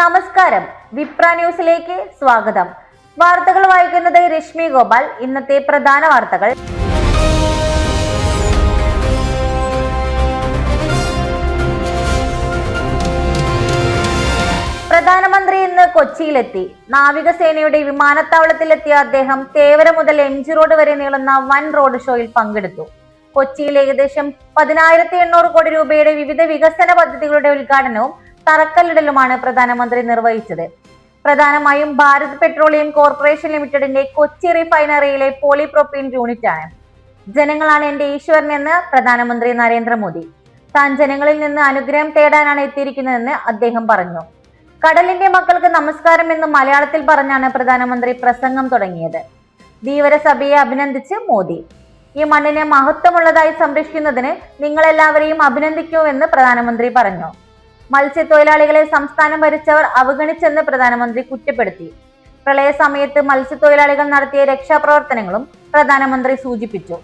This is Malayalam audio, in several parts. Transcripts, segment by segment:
നമസ്കാരം, വിപ്ര ന്യൂസിലേക്ക് സ്വാഗതം. വാർത്തകൾ വായിക്കുന്നത് രശ്മി ഗോപാൽ. ഇന്നത്തെ പ്രധാന വാർത്തകൾ. പ്രധാനമന്ത്രി ഇന്ന് കൊച്ചിയിലെത്തി. നാവികസേനയുടെ വിമാനത്താവളത്തിലെത്തിയ അദ്ദേഹം തേവര മുതൽ MG റോഡ് വരെ നീളുന്ന വൻ റോഡ് ഷോയിൽ പങ്കെടുത്തു. കൊച്ചിയിൽ ഏകദേശം 10,800 കോടി രൂപയുടെ വിവിധ വികസന പദ്ധതികളുടെ ഉദ്ഘാടനവും തറക്കല്ലിടലുമാണ് പ്രധാനമന്ത്രി നിർവഹിച്ചത്. പ്രധാനമായും ഭാരത് പെട്രോളിയം കോർപ്പറേഷൻ ലിമിറ്റഡിന്റെ കൊച്ചി റിഫൈനറിയിലെ പോളിപ്രോപ്പീൻ യൂണിറ്റാണ്. ജനങ്ങളാണ് എന്റെ ഈശ്വരൻ എന്ന് പ്രധാനമന്ത്രി നരേന്ദ്രമോദി. താൻ ജനങ്ങളിൽ നിന്ന് അനുഗ്രഹം തേടാനാണ് എത്തിയിരിക്കുന്നതെന്ന് അദ്ദേഹം പറഞ്ഞു. കടലിന്റെ മക്കൾക്ക് നമസ്കാരം എന്ന് മലയാളത്തിൽ പറഞ്ഞാണ് പ്രധാനമന്ത്രി പ്രസംഗം തുടങ്ങിയത്. ധീവരസഭയെ അഭിനന്ദിച്ച് മോദി. ഈ മണ്ണിനെ മഹത്വമുള്ളതായി സംരക്ഷിക്കുന്നതിന് നിങ്ങളെല്ലാവരെയും അഭിനന്ദിക്കുമെന്ന് പ്രധാനമന്ത്രി പറഞ്ഞു. മത്സ്യത്തൊഴിലാളികളെ സംസ്ഥാനം ഭരിച്ചവർ അവഗണിച്ചെന്ന് പ്രധാനമന്ത്രി കുറ്റപ്പെടുത്തി. പ്രളയ സമയത്ത് മത്സ്യത്തൊഴിലാളികൾ നടത്തിയ രക്ഷാപ്രവർത്തനങ്ങളും പ്രധാനമന്ത്രി സൂചിപ്പിച്ചു.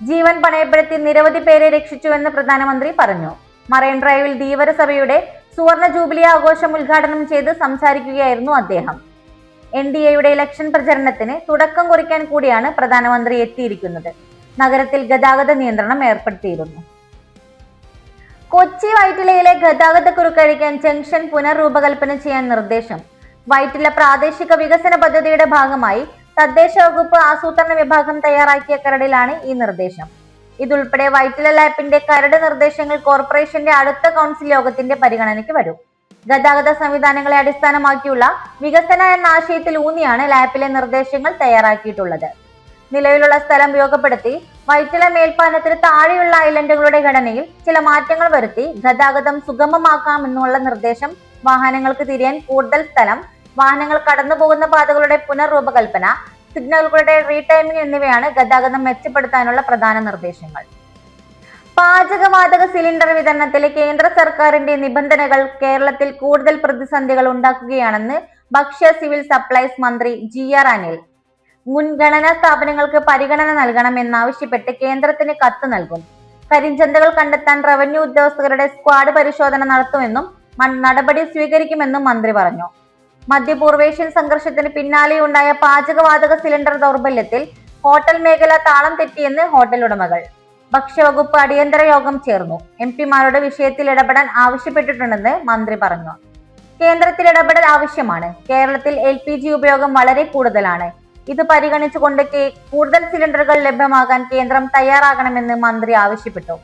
ജീവൻ പണയപ്പെടുത്തി നിരവധി പേരെ രക്ഷിച്ചുവെന്ന് പ്രധാനമന്ത്രി പറഞ്ഞു. മറൈൻ ഡ്രൈവിൽ ധീവരസഭയുടെ സുവർണ ജൂബിലി ആഘോഷം ഉദ്ഘാടനം ചെയ്ത് സംസാരിക്കുകയായിരുന്നു അദ്ദേഹം. NDAയുടെ ഇലക്ഷൻ പ്രചരണത്തിന് തുടക്കം കുറിക്കാൻ കൂടിയാണ് പ്രധാനമന്ത്രി എത്തിയിരിക്കുന്നത്. നഗരത്തിൽ ഗതാഗത നിയന്ത്രണം ഏർപ്പെടുത്തിയിരുന്നു. കൊച്ചി വൈറ്റിലയിലെ ഗതാഗതക്കുരുക്കഴിക്കാൻ ജംഗ്ഷൻ പുനർരൂപകൽപ്പന ചെയ്യാൻ നിർദ്ദേശം. വൈറ്റില പ്രാദേശിക വികസന പദ്ധതിയുടെ ഭാഗമായി തദ്ദേശ വകുപ്പ് ആസൂത്രണ വിഭാഗം തയ്യാറാക്കിയ കരടിലാണ് ഈ നിർദ്ദേശം. ഇതുൾപ്പെടെ വൈറ്റില ലാപ്പിന്റെ കരട് നിർദ്ദേശങ്ങൾ കോർപ്പറേഷന്റെ അടുത്ത കൗൺസിൽ യോഗത്തിന്റെ പരിഗണനയ്ക്ക് വരും. ഗതാഗത സംവിധാനങ്ങളെ അടിസ്ഥാനമാക്കിയുള്ള വികസന എന്ന ആശയത്തിൽ ഊന്നിയാണ് ലാപ്പിലെ നിർദ്ദേശങ്ങൾ തയ്യാറാക്കിയിട്ടുള്ളത്. നിലവിലുള്ള സ്ഥലം ഉപയോഗപ്പെടുത്തി വൈറ്റില മേൽപ്പാലത്തിന് താഴെയുള്ള ഐലൻഡുകളുടെ ഘടനയിൽ ചില മാറ്റങ്ങൾ വരുത്തി ഗതാഗതം സുഗമമാക്കാമെന്നുള്ള നിർദ്ദേശം, വാഹനങ്ങൾക്ക് തിരിയാൻ കൂടുതൽ സ്ഥലം, വാഹനങ്ങൾ കടന്നുപോകുന്ന പാതകളുടെ പുനർരൂപകൽപ്പന, സിഗ്നലുകളുടെ റീടൈമിംഗ് എന്നിവയാണ് ഗതാഗതം മെച്ചപ്പെടുത്താനുള്ള പ്രധാന നിർദ്ദേശങ്ങൾ. പാചകവാതക സിലിണ്ടർ വിതരണത്തിലെ കേന്ദ്ര സർക്കാരിന്റെ നിബന്ധനകൾ കേരളത്തിൽ കൂടുതൽ പ്രതിസന്ധികൾ ഉണ്ടാക്കുകയാണെന്ന് ഭക്ഷ്യ സിവിൽ സപ്ലൈസ് മന്ത്രി GR അനിൽ. മുൻഗണനാ സ്ഥാപനങ്ങൾക്ക് പരിഗണന നൽകണമെന്നാവശ്യപ്പെട്ട് കേന്ദ്രത്തിന് കത്ത് നൽകും. കരിഞ്ചന്തകൾ കണ്ടെത്താൻ റവന്യൂ ഉദ്യോഗസ്ഥരുടെ സ്ക്വാഡ് പരിശോധന നടത്തുമെന്നും നടപടി സ്വീകരിക്കുമെന്നും മന്ത്രി പറഞ്ഞു. മധ്യപൂർവേഷ്യൻ സംഘർഷത്തിന് പിന്നാലെയുണ്ടായ പാചകവാതക സിലിണ്ടർ ദൗർബല്യത്തിൽ ഹോട്ടൽ മേഖല താളം തെറ്റിയെന്ന് ഹോട്ടൽ ഉടമകൾ. ഭക്ഷ്യവകുപ്പ് അടിയന്തര യോഗം ചേർന്നു. MP-മാരോട് വിഷയത്തിൽ ഇടപെടാൻ ആവശ്യപ്പെട്ടിട്ടുണ്ടെന്ന് മന്ത്രി പറഞ്ഞു. കേന്ദ്രത്തിൽ ഇടപെടൽ ആവശ്യമാണ്. കേരളത്തിൽ LPG ഉപയോഗം വളരെ കൂടുതലാണ്. ഇത് പരിഗണിച്ചുകൊണ്ട് കൂടുതൽ സിലിണ്ടറുകൾ ലഭ്യമാകാൻ കേന്ദ്രം തയ്യാറാകണമെന്ന് മന്ത്രി ആവശ്യപ്പെട്ടു.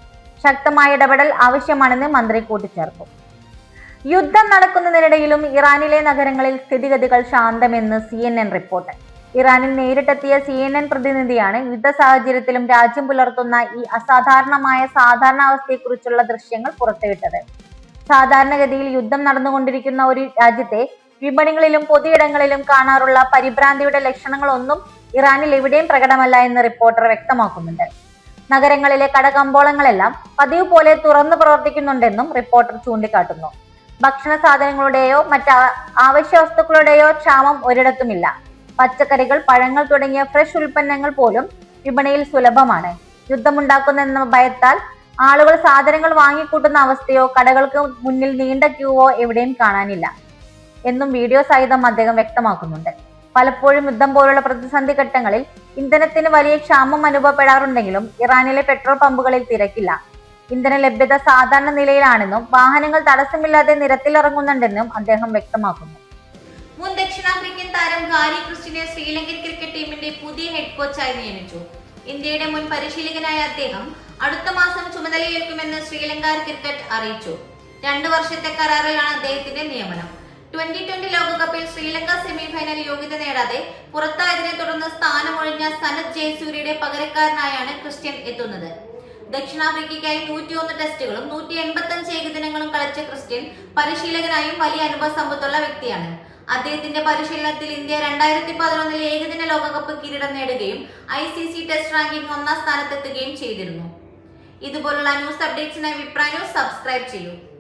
ശക്തമായ ഇടപെടൽ ആവശ്യമാണെന്ന് മന്ത്രി കൂട്ടിച്ചേർത്തു. യുദ്ധം നടക്കുന്നതിനിടയിലും ഇറാനിലെ നഗരങ്ങളിൽ സ്ഥിതിഗതികൾ ശാന്തമെന്ന് CNN റിപ്പോർട്ട്. ഇറാനിൽ നേരിട്ടെത്തിയ CNN പ്രതിനിധിയാണ് യുദ്ധ സാഹചര്യത്തിലും രാജ്യം പുലർത്തുന്ന ഈ അസാധാരണമായ സാധാരണാവസ്ഥയെക്കുറിച്ചുള്ള ദൃശ്യങ്ങൾ പുറത്തുവിട്ടത്. സാധാരണഗതിയിൽ യുദ്ധം നടന്നുകൊണ്ടിരിക്കുന്ന ഒരു രാജ്യത്തെ വിപണികളിലും പൊതുയിടങ്ങളിലും കാണാറുള്ള പരിഭ്രാന്തിയുടെ ലക്ഷണങ്ങളൊന്നും ഇറാനിൽ എവിടെയും പ്രകടമല്ല എന്ന് റിപ്പോർട്ടർ വ്യക്തമാക്കുന്നുണ്ട്. നഗരങ്ങളിലെ കടകമ്പോളങ്ങളെല്ലാം പതിവ് പോലെ തുറന്നു പ്രവർത്തിക്കുന്നുണ്ടെന്നും റിപ്പോർട്ടർ ചൂണ്ടിക്കാട്ടുന്നു. ഭക്ഷണ സാധനങ്ങളുടെയോ മറ്റ് ആവശ്യ വസ്തുക്കളുടെയോ ക്ഷാമം ഒരിടത്തുമില്ല. പച്ചക്കറികൾ, പഴങ്ങൾ തുടങ്ങിയ ഫ്രഷ് ഉൽപ്പന്നങ്ങൾ പോലും വിപണിയിൽ സുലഭമാണ്. യുദ്ധമുണ്ടാക്കുന്നെന്ന ഭയത്താൽ ആളുകൾ സാധനങ്ങൾ വാങ്ങിക്കൂട്ടുന്ന അവസ്ഥയോ കടകൾക്ക് മുന്നിൽ നീണ്ട ക്യൂവോ എവിടെയും കാണാനില്ല എന്നും വീഡിയോ സഹിതം അദ്ദേഹം വ്യക്തമാക്കുന്നുണ്ട്. പലപ്പോഴും യുദ്ധം പോലുള്ള പ്രതിസന്ധി ഘട്ടങ്ങളിൽ ഇന്ധനത്തിന് വലിയ ക്ഷാമം അനുഭവപ്പെടാറുണ്ടെങ്കിലും ഇറാനിലെ പെട്രോൾ പമ്പുകളിൽ തിരക്കില്ല. ഇന്ധന ലഭ്യത സാധാരണ നിലയിലാണെന്നും വാഹനങ്ങൾ തടസ്സമില്ലാതെ നിരത്തിലിറങ്ങുന്നുണ്ടെന്നും അദ്ദേഹം വ്യക്തമാക്കുന്നു. മുൻ ദക്ഷിണാഫ്രിക്കൻ താരം ഗാരി ക്രിസ്റ്റിനെ ശ്രീലങ്കൻ ക്രിക്കറ്റ് ടീമിന്റെ പുതിയ ഹെഡ് കോച്ചായി നിയമിച്ചു. ഇന്ത്യയുടെ മുൻ പരിശീലകനായ അദ്ദേഹം അടുത്ത മാസം ചുമതലയേൽക്കുമെന്ന് ശ്രീലങ്ക ക്രിക്കറ്റ് അറിയിച്ചു. 2 വർഷത്തെ കരാറിലാണ് അദ്ദേഹത്തിന്റെ നിയമനം. 2020 ലോകകപ്പിൽ ശ്രീലങ്ക സെമിഫൈനൽ യോഗ്യത നേടാതെ പുറത്തായതിനെ തുടർന്ന് സ്ഥാനമൊഴിഞ്ഞ സനത് ജയസൂര്യയുടെ പകരക്കാരനായാണ് ക്രിസ്ത്യൻ എത്തുന്നത്. ദക്ഷിണാഫ്രിക്കയ്ക്കായി 101 ടെസ്റ്റുകളും 185 ഏകദിനങ്ങളും കളിച്ച ക്രിസ്ത്യൻ പരിശീലകനായും വലിയ അനുഭവ സമ്പത്തുള്ള വ്യക്തിയാണ്. അദ്ദേഹത്തിന്റെ പരിശീലനത്തിൽ ഇന്ത്യ 2011 ഏകദിന ലോകകപ്പ് കിരീടം നേടുകയും ICC ടെസ്റ്റ് റാങ്കിംഗ് 1ാം സ്ഥാനത്തെത്തുകയും ചെയ്തിരുന്നു. ഇതുപോലുള്ള ന്യൂസ് അപ്ഡേറ്റ്സിനായി വിപ്ര ന്യൂസ് സബ്സ്ക്രൈബ് ചെയ്യൂ.